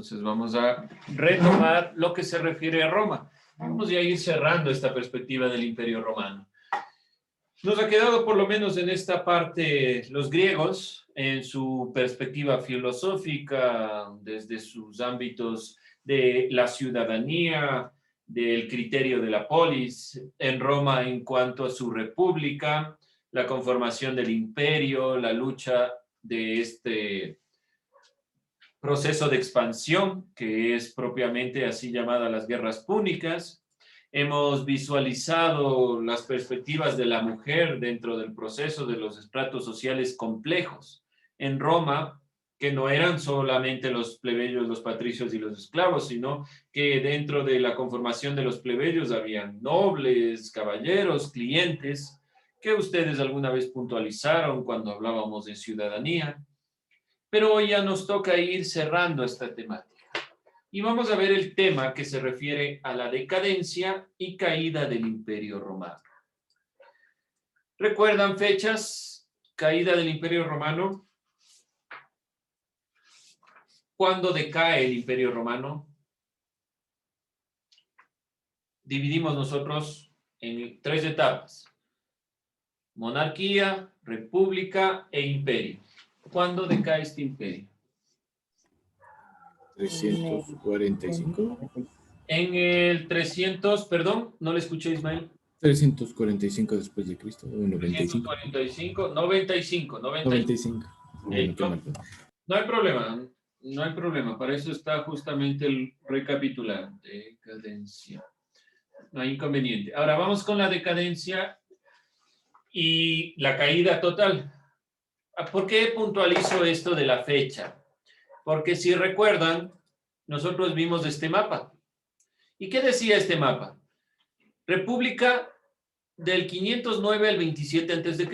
Entonces vamos a retomar lo que se refiere a Roma. Vamos a ir cerrando esta perspectiva del Imperio Romano. Nos ha quedado por lo menos en esta parte los griegos en su perspectiva filosófica, desde sus ámbitos de la ciudadanía, del criterio de la polis, en Roma en cuanto a su república, la conformación del imperio, la lucha de este proceso de expansión, que es propiamente así llamada las guerras púnicas. Hemos visualizado las perspectivas de la mujer dentro del proceso de los estratos sociales complejos en Roma, que no eran solamente los plebeyos, los patricios y los esclavos, sino que dentro de la conformación de los plebeyos habían nobles, caballeros, clientes, que ustedes alguna vez puntualizaron cuando hablábamos de ciudadanía. Pero hoy ya nos toca ir cerrando esta temática. Y vamos a ver el tema que se refiere a la decadencia y caída del Imperio Romano. ¿Recuerdan fechas? Caída del Imperio Romano. ¿Cuándo decae el Imperio Romano? Dividimos nosotros en 3 etapas: monarquía, república e imperio. ¿Cuándo decae este imperio? 345. En el 300, perdón, no le escuché, Ismael. 345 después de Cristo, o 95. 95. No hay problema, no hay problema. Para eso está justamente el recapitular. Decadencia. No hay inconveniente. Ahora vamos con la decadencia y la caída total. ¿Por qué puntualizo esto de la fecha? Porque si recuerdan, nosotros vimos este mapa. ¿Y qué decía este mapa? República del 509 al 27 a.C.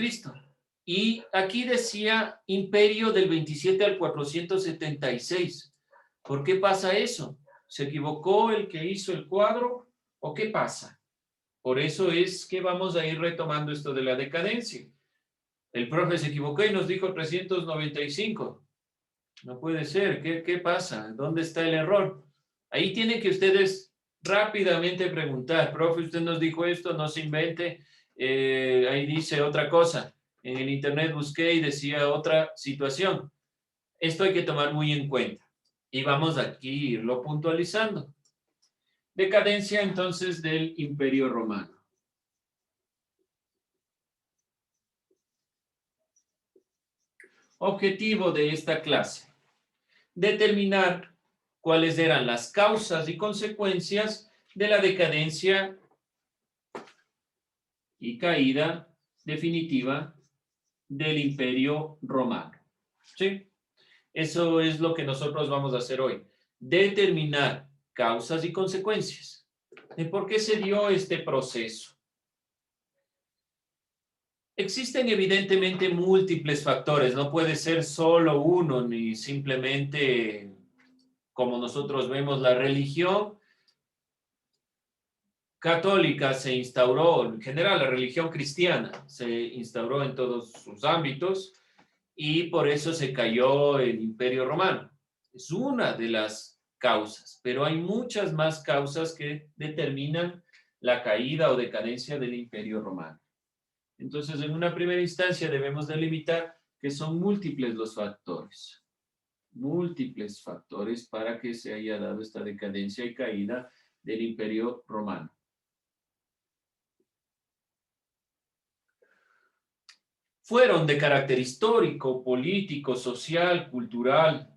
Y aquí decía imperio del 27 al 476. ¿Por qué pasa eso? ¿Se equivocó el que hizo el cuadro o qué pasa? Por eso es que vamos a ir retomando esto de la decadencia. El profe se equivocó y nos dijo 395. No puede ser. ¿Qué pasa? ¿Dónde está el error? Ahí tienen que ustedes rápidamente preguntar. Profe, usted nos dijo esto, no se invente. Ahí dice otra cosa. En el internet busqué y decía otra situación. Esto hay que tomar muy en cuenta. Y vamos aquí a irlo puntualizando. Decadencia entonces del Imperio Romano. Objetivo de esta clase: determinar cuáles eran las causas y consecuencias de la decadencia y caída definitiva del Imperio Romano. ¿Sí? Eso es lo que nosotros vamos a hacer hoy. Determinar causas y consecuencias de por qué se dio este proceso. Existen evidentemente múltiples factores, no puede ser solo uno, ni simplemente como nosotros vemos la religión católica se instauró, en general la religión cristiana se instauró en todos sus ámbitos y por eso se cayó el Imperio Romano. Es una de las causas, pero hay muchas más causas que determinan la caída o decadencia del Imperio Romano. Entonces, en una primera instancia debemos delimitar que son múltiples los factores. Múltiples factores para que se haya dado esta decadencia y caída del Imperio Romano. Fueron de carácter histórico, político, social, cultural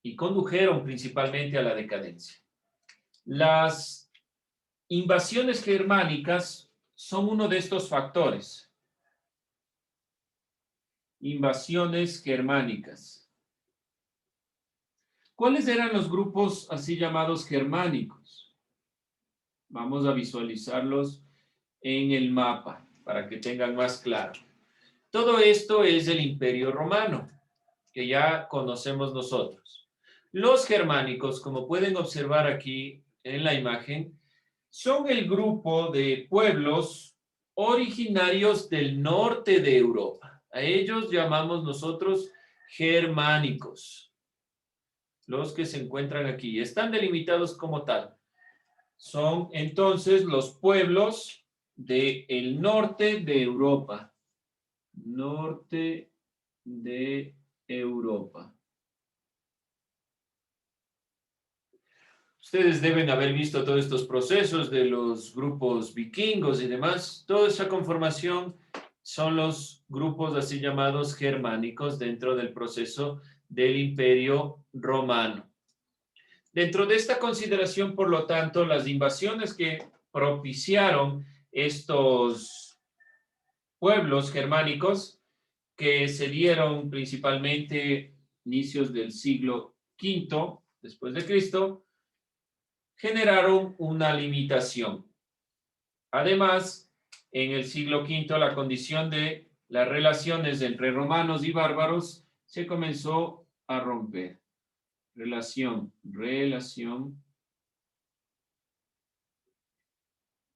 y condujeron principalmente a la decadencia. Las invasiones germánicas son uno de estos factores. Invasiones germánicas. ¿Cuáles eran los grupos así llamados germánicos? Vamos a visualizarlos en el mapa para que tengan más claro. Todo esto es el Imperio Romano, que ya conocemos nosotros. Los germánicos, como pueden observar aquí en la imagen, son el grupo de pueblos originarios del norte de Europa. A ellos llamamos nosotros germánicos. los que se encuentran aquí. Están delimitados como tal. Son entonces los pueblos del norte de Europa. Norte de Europa. Ustedes deben haber visto todos estos procesos de los grupos vikingos y demás. Toda esa conformación son los grupos así llamados germánicos dentro del proceso del Imperio Romano. Dentro de esta consideración, por lo tanto, las invasiones que propiciaron estos pueblos germánicos, que se dieron principalmente inicios del siglo V después de Cristo, generaron una limitación. Además, en el siglo V, la condición de las relaciones entre romanos y bárbaros se comenzó a romper. Relación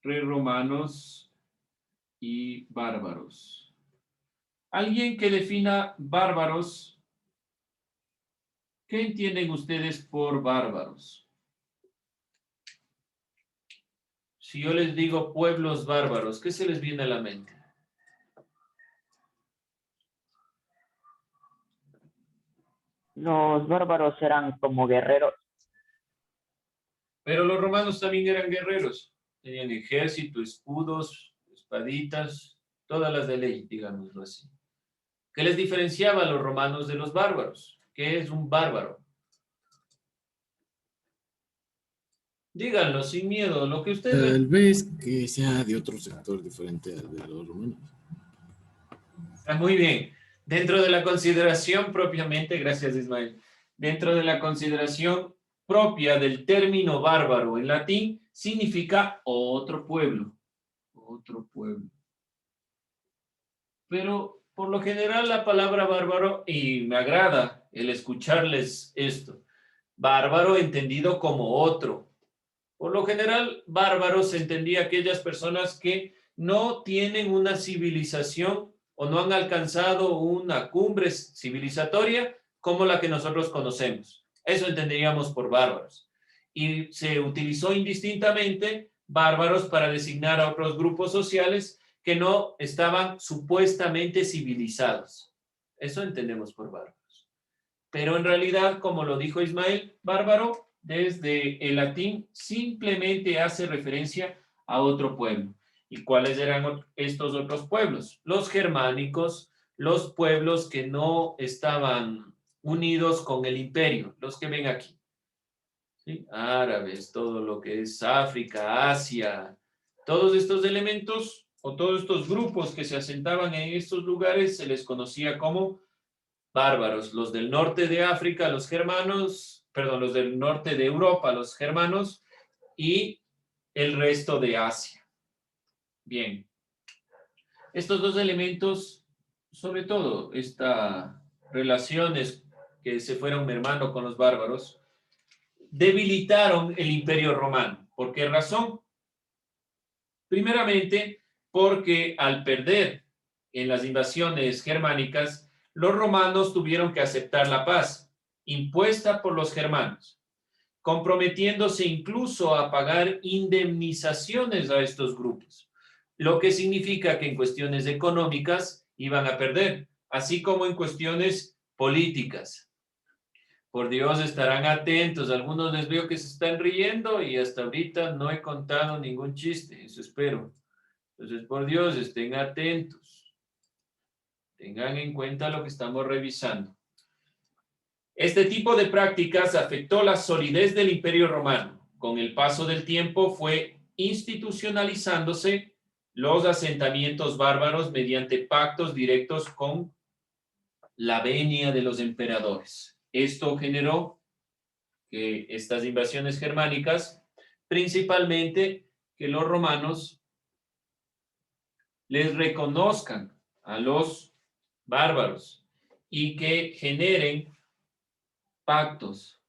entre romanos y bárbaros. Alguien que defina bárbaros, ¿qué entienden ustedes por bárbaros? Si yo les digo pueblos bárbaros, ¿qué se les viene a la mente? Los bárbaros eran como guerreros. Pero los romanos también eran guerreros. Tenían ejército, escudos, espaditas, todas las de ley, digámoslo así. ¿Qué les diferenciaba a los romanos de los bárbaros? ¿Qué es un bárbaro? Díganlo sin miedo, lo que ustedes... Tal vez que sea de otro sector diferente al de los romanos. Está muy bien. Dentro de la consideración propiamente, gracias Ismael, dentro de la consideración propia del término bárbaro en latín, significa otro pueblo. Otro pueblo. Pero por lo general la palabra bárbaro, y me agrada el escucharles esto, bárbaro entendido como otro. Por lo general, bárbaro se entendía aquellas personas que no tienen una civilización o no han alcanzado una cumbre civilizatoria como la que nosotros conocemos. Eso entenderíamos por bárbaros. Y se utilizó indistintamente bárbaros para designar a otros grupos sociales que no estaban supuestamente civilizados. Eso entendemos por bárbaros. Pero en realidad, como lo dijo Ismael, bárbaro desde el latín simplemente hace referencia a otro pueblo. ¿Y cuáles eran estos otros pueblos? Los germánicos, los pueblos que no estaban unidos con el imperio, los que ven aquí. ¿Sí? Árabes, todo lo que es África, Asia, todos estos elementos o todos estos grupos que se asentaban en estos lugares se les conocía como bárbaros. Los del norte de África, los germanos, perdón, los del norte de Europa, los germanos, y el resto de Asia. Bien, estos dos elementos, sobre todo estas relaciones que se fueron mermando con los bárbaros, debilitaron el imperio romano. ¿Por qué razón? Primeramente, porque al perder en las invasiones germánicas, los romanos tuvieron que aceptar la paz impuesta por los germanos, comprometiéndose incluso a pagar indemnizaciones a estos grupos, lo que significa que en cuestiones económicas iban a perder, así como en cuestiones políticas. Por Dios, estarán atentos. Algunos les veo que se están riendo y hasta ahorita no he contado ningún chiste, eso espero. Entonces, por Dios, estén atentos. Tengan en cuenta lo que estamos revisando. Este tipo de prácticas afectó la solidez del Imperio Romano. Con el paso del tiempo fue institucionalizándose los asentamientos bárbaros mediante pactos directos con la venia de los emperadores. Esto generó que estas invasiones germánicas, principalmente que los romanos les reconozcan a los bárbaros y que generen pactos.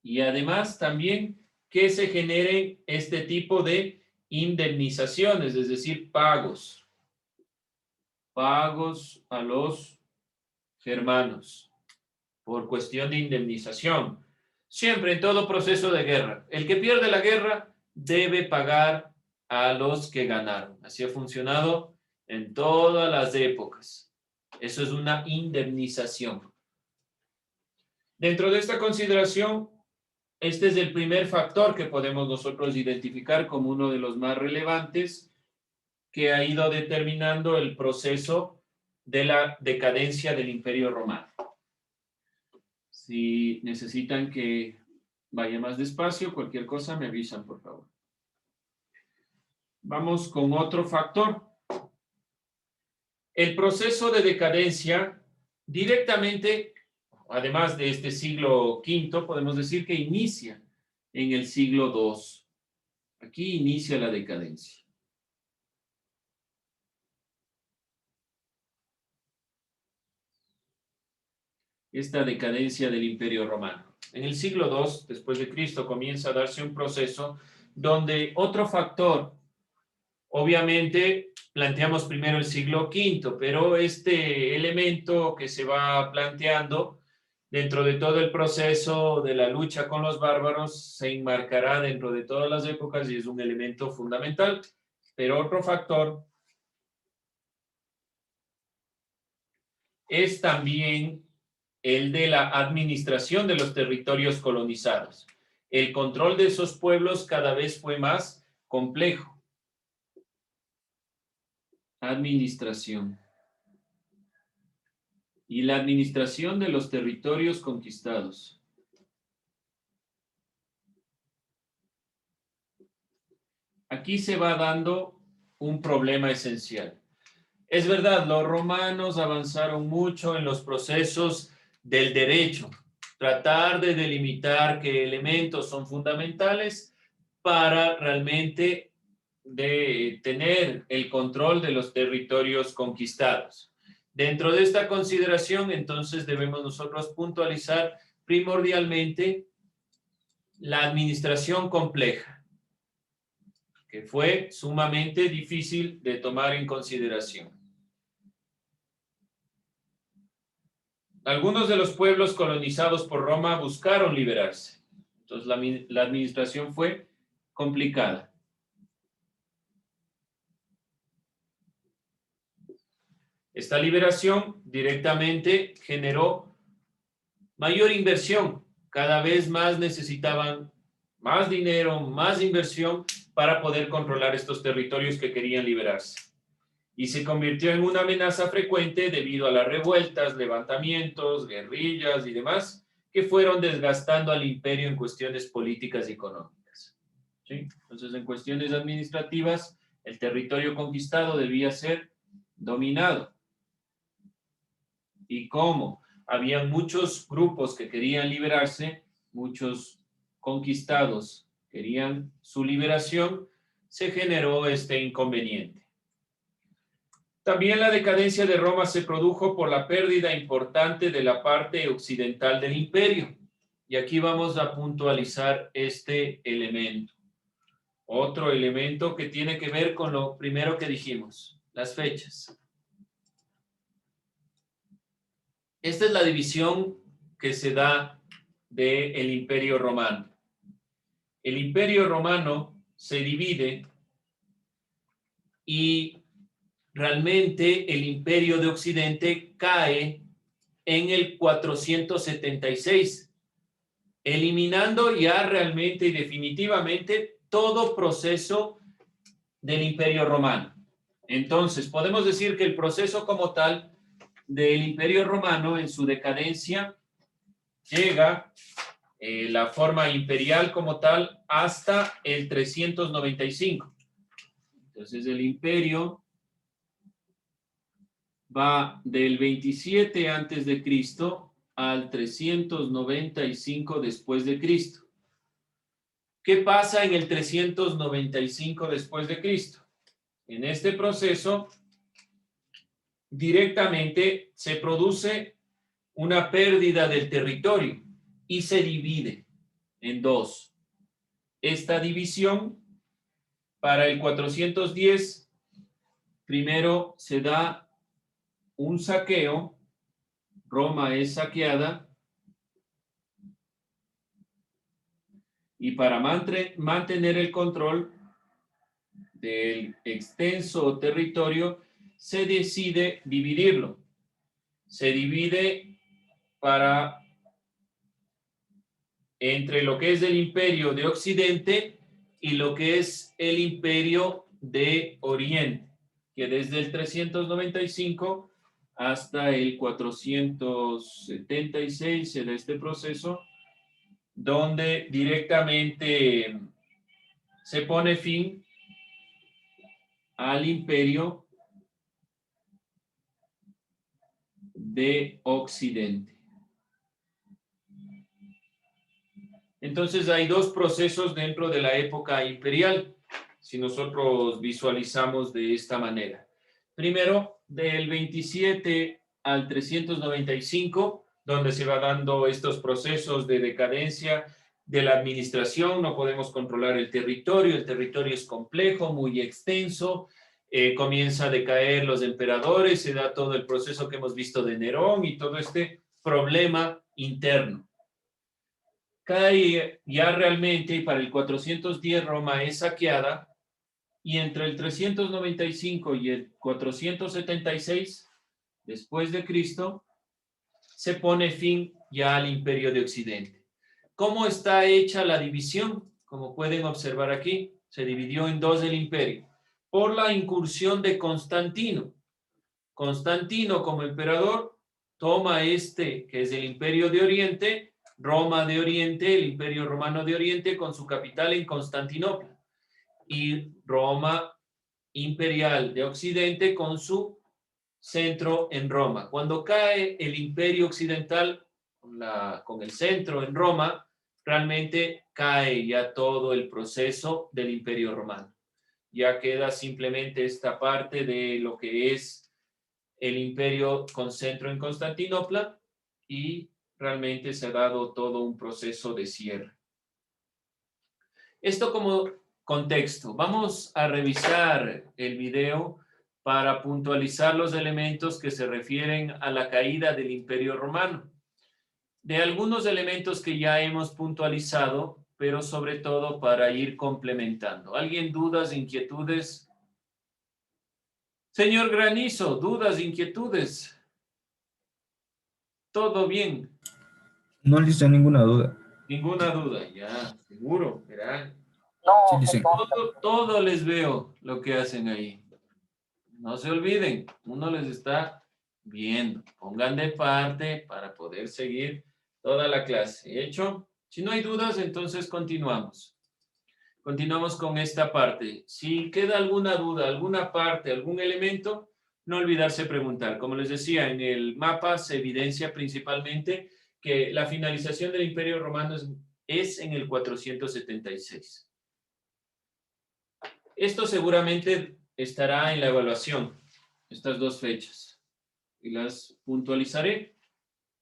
Y además también que se generen este tipo de indemnizaciones, es decir, pagos. Pagos a los germanos. por cuestión de indemnización. Siempre en todo proceso de guerra, el que pierde la guerra debe pagar a los que ganaron. Así ha funcionado en todas las épocas. Eso es una indemnización. Dentro de esta consideración, este es el primer factor que podemos nosotros identificar como uno de los más relevantes que ha ido determinando el proceso de la decadencia del Imperio Romano. Si necesitan que vaya más despacio, cualquier cosa me avisan, por favor. Vamos con otro factor. El proceso de decadencia directamente, además de este siglo V, podemos decir que inicia en el siglo II. Aquí inicia la decadencia. Esta decadencia del Imperio Romano. En el siglo II, después de Cristo, comienza a darse un proceso donde otro factor, obviamente, planteamos primero el siglo V, pero este elemento que se va planteando dentro de todo el proceso de la lucha con los bárbaros se enmarcará dentro de todas las épocas y es un elemento fundamental. Pero otro factor es también el de la administración de los territorios colonizados. El control de esos pueblos cada vez fue más complejo. Administración. Y la administración de los territorios conquistados. Aquí se va dando un problema esencial. Es verdad, los romanos avanzaron mucho en los procesos del derecho, tratar de delimitar qué elementos son fundamentales para realmente tener el control de los territorios conquistados. Dentro de esta consideración, entonces, debemos nosotros puntualizar primordialmente la administración compleja, que fue sumamente difícil de tomar en consideración. Algunos de los pueblos colonizados por Roma buscaron liberarse. Entonces, la administración fue complicada. Esta liberación directamente generó mayor inversión. Cada vez más necesitaban más dinero, más inversión para poder controlar estos territorios que querían liberarse. Y se convirtió en una amenaza frecuente debido a las revueltas, levantamientos, guerrillas y demás que fueron desgastando al imperio en cuestiones políticas y económicas. ¿Sí? Entonces, en cuestiones administrativas, el territorio conquistado debía ser dominado. ¿Y cómo? Había muchos grupos que querían liberarse, muchos conquistados querían su liberación, se generó este inconveniente. También la decadencia de Roma se produjo por la pérdida importante de la parte occidental del imperio. Y aquí vamos a puntualizar este elemento. Otro elemento que tiene que ver con lo primero que dijimos, las fechas. Esta es la división que se da del Imperio Romano. El Imperio Romano se divide y realmente el Imperio de Occidente cae en el 476, eliminando ya realmente y definitivamente todo proceso del Imperio Romano. Entonces, podemos decir que el proceso como tal del Imperio Romano en su decadencia llega la forma imperial como tal hasta el 395. Entonces el imperio va del 27 antes de Cristo al 395 después de Cristo. ¿Qué pasa en el 395 después de Cristo? En este proceso directamente se produce una pérdida del territorio y se divide en dos. Esta división para el 410 primero se da un saqueo, Roma es saqueada Y para mantener el control del extenso territorio, se decide dividirlo. Se divide entre lo que es el imperio de Occidente y lo que es el imperio de Oriente, que desde el 395 hasta el 476 se da este proceso, donde directamente se pone fin al imperio de Occidente. Entonces hay dos procesos dentro de la época imperial, si nosotros visualizamos de esta manera. Primero, del 27 al 395, donde se va dando estos procesos de decadencia de la administración, no podemos controlar el territorio es complejo, muy extenso, comienza a decaer los emperadores, se da todo el proceso que hemos visto de Nerón y todo este problema interno. Cae ya realmente y para el 410 Roma es saqueada y entre el 395 y el 476 después de Cristo se pone fin ya al imperio de Occidente. ¿Cómo está hecha la división? Como pueden observar aquí, se dividió en dos el imperio por la incursión de Constantino. Constantino como emperador toma que es el imperio de Oriente, Roma de Oriente, el imperio romano de Oriente con su capital en Constantinopla y Roma imperial de Occidente con su centro en Roma. Cuando cae el imperio occidental con el centro en Roma, realmente cae ya todo el proceso del imperio romano. Ya queda simplemente esta parte de lo que es el imperio con centro en Constantinopla y realmente se ha dado todo un proceso de cierre. Esto como contexto. Vamos a revisar el video para puntualizar los elementos que se refieren a la caída del Imperio Romano. De algunos elementos que ya hemos puntualizado, pero sobre todo para ir complementando. ¿Alguien dudas, inquietudes? Señor Granizo, ¿dudas, inquietudes? ¿Todo bien? No le hice ninguna duda. Ninguna duda, ya, seguro, verán. Sí, No, dicen. Todo les veo lo que hacen ahí. No se olviden, uno les está viendo. Pongan de parte para poder seguir toda la clase. ¿Hecho? Si no hay dudas, entonces continuamos. Continuamos con esta parte. Si queda alguna duda, alguna parte, algún elemento, no olvidarse preguntar. Como les decía, en el mapa se evidencia principalmente que la finalización del Imperio Romano es en el 476. Esto seguramente estará en la evaluación, estas dos fechas. Y las puntualizaré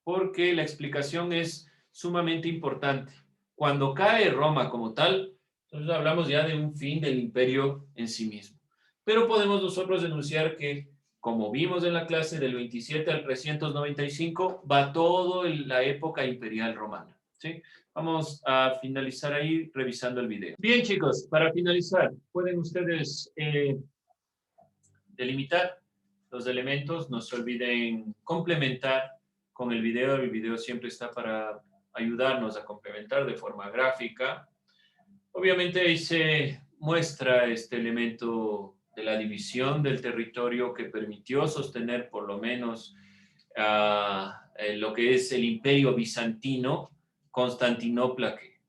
porque la explicación es sumamente importante. Cuando cae Roma como tal, entonces hablamos ya de un fin del imperio en sí mismo. Pero podemos nosotros denunciar que, como vimos en la clase del 27 al 395, va todo en la época imperial romana. ¿Sí? Vamos a finalizar ahí revisando el video. Bien, chicos, para finalizar, pueden ustedes delimitar los elementos. No se olviden complementar con el video. El video siempre está para ayudarnos a complementar de forma gráfica. Obviamente ahí se muestra este elemento de la división del territorio que permitió sostener por lo menos lo que es el imperio bizantino, Constantinopla, que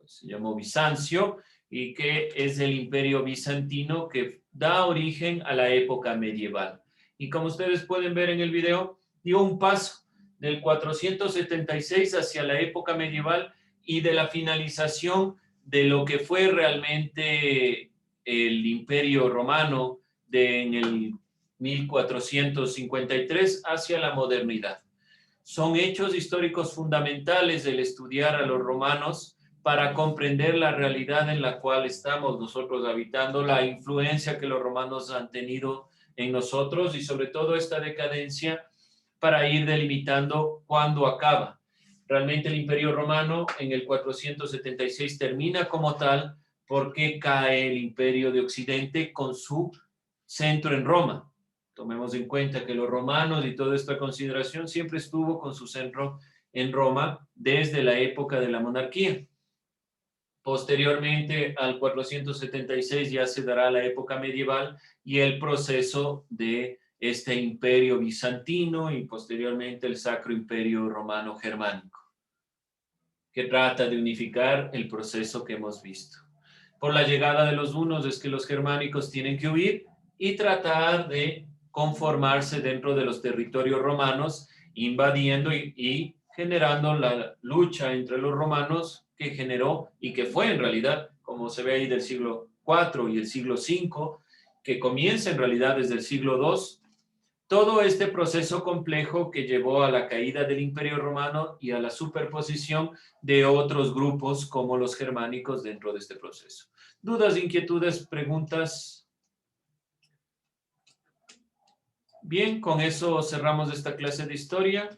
se llamó Bizancio, y que es el imperio bizantino que da origen a la época medieval. Y como ustedes pueden ver en el video, dio un paso del 476 hacia la época medieval y de la finalización de lo que fue realmente el imperio romano en el 1453 hacia la modernidad. Son hechos históricos fundamentales el estudiar a los romanos para comprender la realidad en la cual estamos nosotros habitando, la influencia que los romanos han tenido en nosotros y sobre todo esta decadencia para ir delimitando cuándo acaba. Realmente el Imperio Romano en el 476 termina como tal porque cae el Imperio de Occidente con su centro en Roma. Tomemos en cuenta que los romanos y toda esta consideración siempre estuvo con su centro en Roma desde la época de la monarquía. Posteriormente al 476 ya se dará la época medieval y el proceso de este imperio bizantino y posteriormente el Sacro Imperio Romano Germánico, que trata de unificar el proceso que hemos visto. Por la llegada de los hunos es que los germánicos tienen que huir y tratar de conformarse dentro de los territorios romanos, invadiendo y generando la lucha entre los romanos que generó y que fue en realidad, como se ve ahí del siglo IV y el siglo V, que comienza en realidad desde el siglo II, todo este proceso complejo que llevó a la caída del Imperio Romano y a la superposición de otros grupos como los germánicos dentro de este proceso. ¿Dudas, inquietudes, preguntas? Bien, con eso cerramos esta clase de historia.